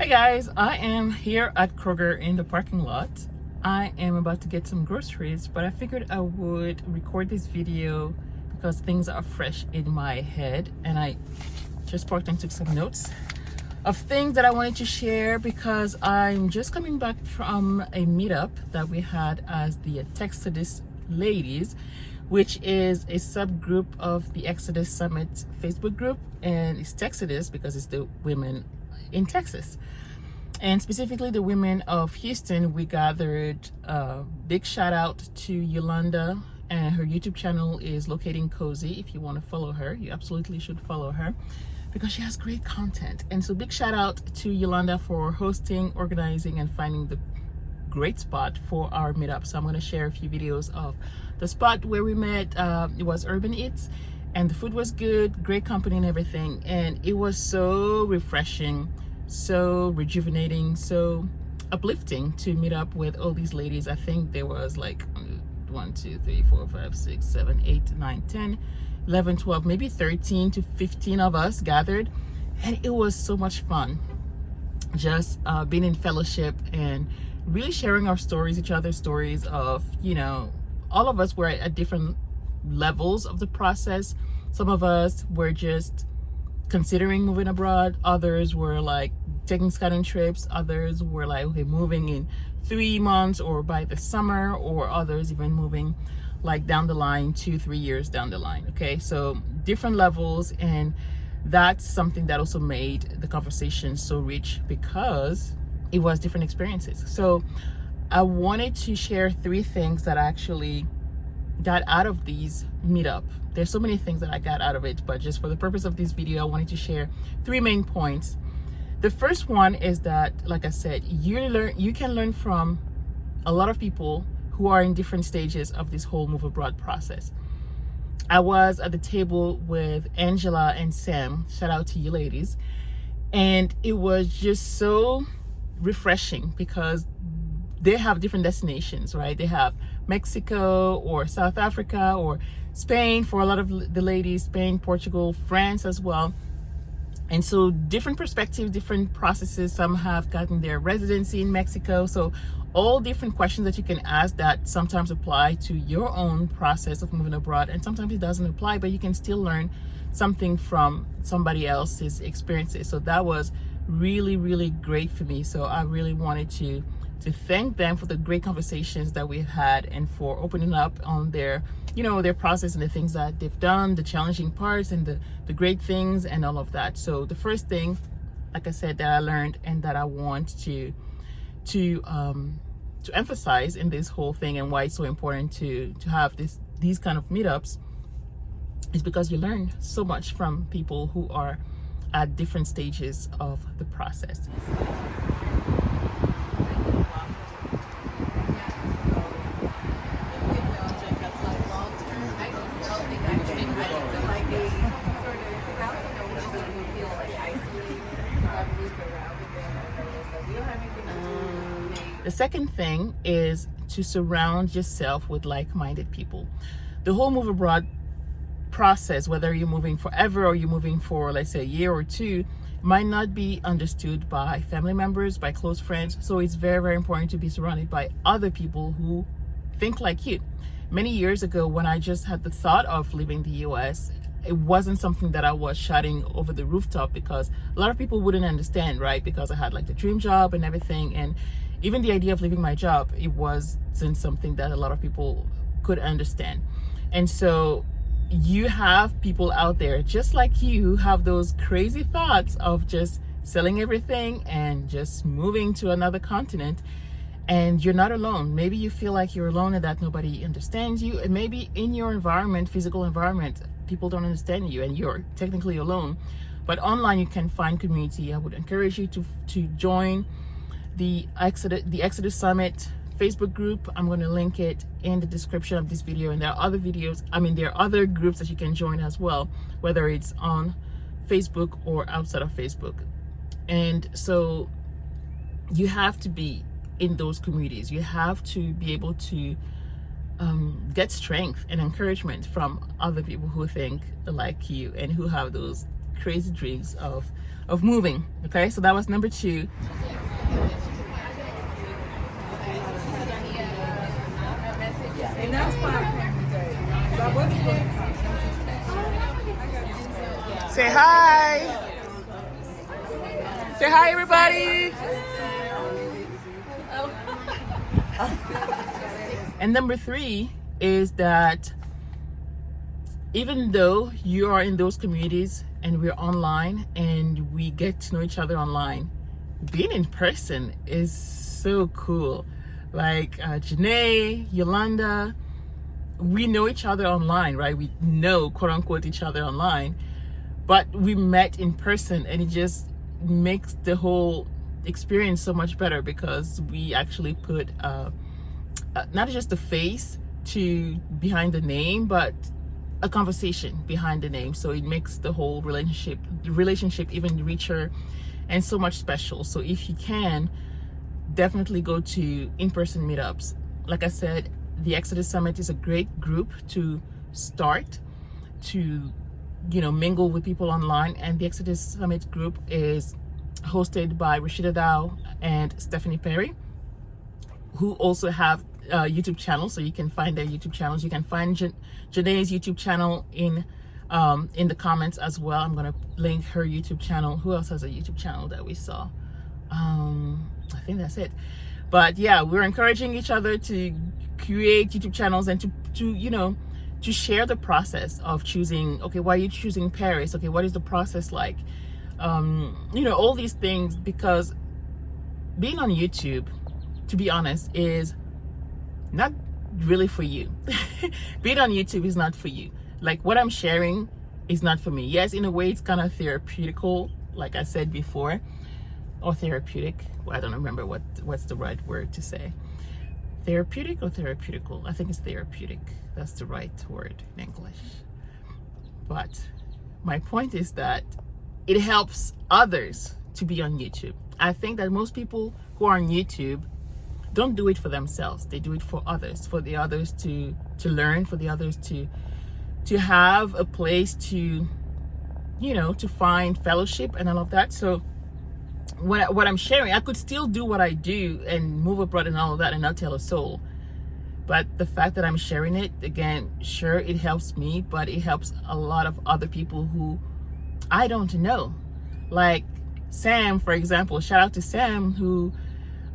Hey guys, I am here at Kroger in the parking lot. I am about to get some groceries, but I figured I would record this video because things are fresh in my head, and I just parked and took some notes of things that I wanted to share because I'm just coming back from a meetup that we had as the Texodus ladies, which is a subgroup of the Exodus Summit Facebook group, and it's Texodus because it's the women in Texas, and specifically the women of Houston. We gathered. Big shout out to Ulanda, and her YouTube channel is Locating Cozy. If you want to follow her, you absolutely should follow her because she has great content. And so big shout out to Ulanda for hosting, organizing, and finding the great spot for our meetup. So I'm going to share a few videos of the spot where we met. It was Urban Eats, and the food was good, great company and everything, and it was so refreshing, so rejuvenating, so uplifting to meet up with all these ladies. I think there was like 1 2 3 4 5 6 7 8 9 10 11 12 maybe 13 to 15 of us gathered, and it was so much fun just being in fellowship and really sharing our stories, each other's stories of, you know, all of us were at different levels of the process. Some of us were just considering moving abroad, others were like taking scouting trips, others were like, okay, moving in 3 months or by the summer, or others even moving like down the line 2-3 years down the line. Okay, so different levels, and that's something that also made the conversation so rich because it was different experiences. So I wanted to share 3 things that I actually got out of these meetup. There's so many things that I got out of it, but just for the purpose of this video, I wanted to share 3 main points. The first one is that, like I said, you can learn from a lot of people who are in different stages of this whole move abroad process. I was at the table with Angela and Sam, shout out to you ladies, and it was just so refreshing because they have different destinations, right? They have Mexico or South Africa or Spain for a lot of the ladies, Spain, Portugal, France as well. And so different perspectives, different processes. Some have gotten their residency in Mexico. So all different questions that you can ask that sometimes apply to your own process of moving abroad, and sometimes it doesn't apply, but you can still learn something from somebody else's experiences. So that was really, really great for me. So I really wanted to thank them for the great conversations that we've had and for opening up on their, you know, their process and the things that they've done, the challenging parts and the great things and all of that. So the first thing, like I said, that I learned and that I want to emphasize in this whole thing, and why it's so important to have these kind of meetups, is because you learn so much from people who are at different stages of the process. The second thing is to surround yourself with like-minded people. The whole move abroad process, whether you're moving forever or you're moving for, let's say, a year or 2, might not be understood by family members, by close friends. So it's very, very important to be surrounded by other people who think like you. Many years ago, when I just had the thought of leaving the US, it wasn't something that I was shouting over the rooftop because a lot of people wouldn't understand, right? Because I had like the dream job and everything, and even the idea of leaving my job, it wasn't something that a lot of people could understand. And so you have people out there just like you who have those crazy thoughts of just selling everything and just moving to another continent, and you're not alone. Maybe you feel like you're alone and that nobody understands you, and maybe in your environment, physical environment, people don't understand you and you're technically alone. But online you can find community. I would encourage you to join the Exodus Summit Facebook group. I'm going to link it in the description of this video, and there are other videos, there are other groups that you can join as well, whether it's on Facebook or outside of Facebook. And so you have to be in those communities. You have to be able to get strength and encouragement from other people who think like you and who have those crazy dreams of of moving. Okay, so that was number 2. And that's why I came today. So I wasn't going to Say hi. Say hi, everybody. And number 3 is that even though you are in those communities and we're online and we get to know each other online, being in person is so cool. Like Jenee, Ulanda, we know each other online, right? We know, quote unquote, each other online, but we met in person, and it just makes the whole experience so much better because we actually put not just a face to behind the name, but a conversation behind the name. So it makes the whole relationship even richer and so much special. So if you can, definitely go to in-person meetups. Like I said, the Exodus Summit is a great group to start, to mingle with people online. And the Exodus Summit group is hosted by Rashida Dow and Stephanie Perry, who also have YouTube channels, so you can find their YouTube channels. You can find Jenee's YouTube channel in the comments as well. I'm gonna link her YouTube channel. Who else has a YouTube channel that we saw? I think that's it. But yeah, we're encouraging each other to create YouTube channels and to share the process of choosing. Okay, why are you choosing Paris? Okay, what is the process like? All these things, because being on YouTube, to be honest, is not really for you. Being on YouTube is not for you. Like, what I'm sharing is not for me. Yes, in a way, it's kind of therapeutical, like I said before, or therapeutic. Well, I don't remember what's the right word to say. Therapeutic or therapeutical? I think it's therapeutic. That's the right word in English. But my point is that it helps others to be on YouTube. I think that most people who are on YouTube don't do it for themselves. They do it for others, for the others to learn, for the others to have a place to find fellowship and all of that. So what I'm sharing, I could still do what I do and move abroad and all of that and not tell a soul. But the fact that I'm sharing it, again, sure, it helps me, but it helps a lot of other people who I don't know. Like Sam, for example. Shout out to Sam, who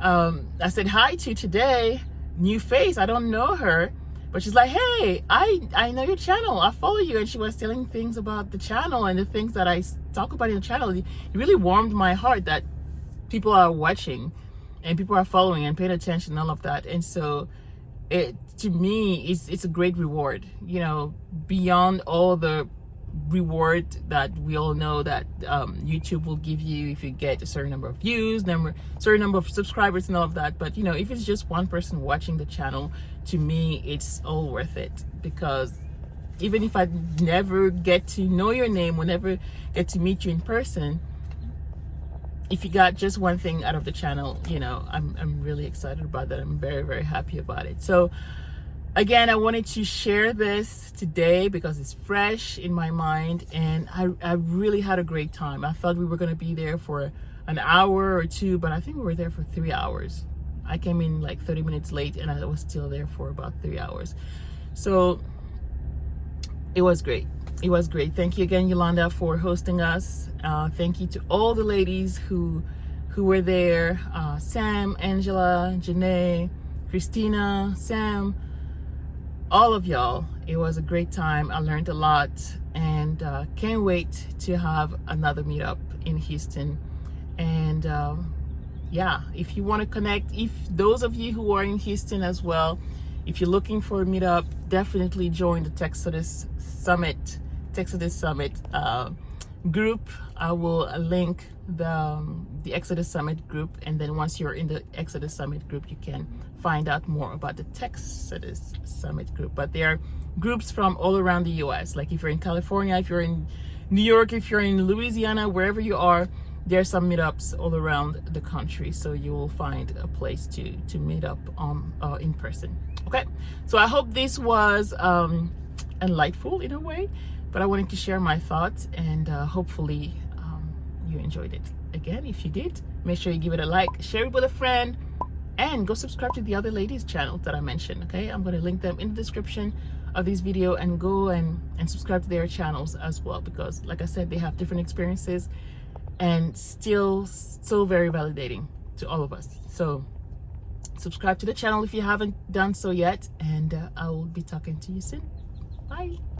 I said hi to today. New face, I don't know her, but she's like, hey, I know your channel, I follow you. And she was telling things about the channel and the things that I talk about in the channel. It really warmed my heart that people are watching and people are following and paying attention and all of that. And so it, to me, it's a great reward, beyond all the reward that we all know that YouTube will give you if you get a certain number of views, certain number of subscribers and all of that. But if it's just one person watching the channel, to me it's all worth it, because even if I never get to know your name, will never get to meet you in person, if you got just one thing out of the channel, I'm really excited about that. I'm very, very happy about it. So again, I wanted to share this today because it's fresh in my mind, and I really had a great time. I thought we were going to be there for an hour or two, but I think we were there for 3 hours. I came in like 30 minutes late and I was still there for about 3 hours. So it was great. It was great. Thank you again, Ulanda, for hosting us. Thank you to all the ladies who were there. Sam, Angela, Jenee, Christina, Sam, all of y'all. It was a great time. I learned a lot, and can't wait to have another meetup in Houston. And yeah, if you want to connect, if those of you who are in Houston as well, if you're looking for a meetup, definitely join the Texodus Summit group. I will link the Exodus Summit group, and then once you're in the Exodus Summit group, you can find out more about the Texodus Summit group. But there are groups from all around the US. Like if you're in California, if you're in New York, if you're in Louisiana, wherever you are, there are some meetups all around the country, so you will find a place to meet up in person. Okay, so I hope this was enlightful in a way, but I wanted to share my thoughts, and hopefully you enjoyed it. Again, if you did, make sure you give it a like, share it with a friend, and go subscribe to the other ladies' channel that I mentioned. Okay, I'm going to link them in the description of this video, and go and subscribe to their channels as well, because like I said, they have different experiences and still so very validating to all of us. So subscribe to the channel if you haven't done so yet, and I will be talking to you soon. Bye.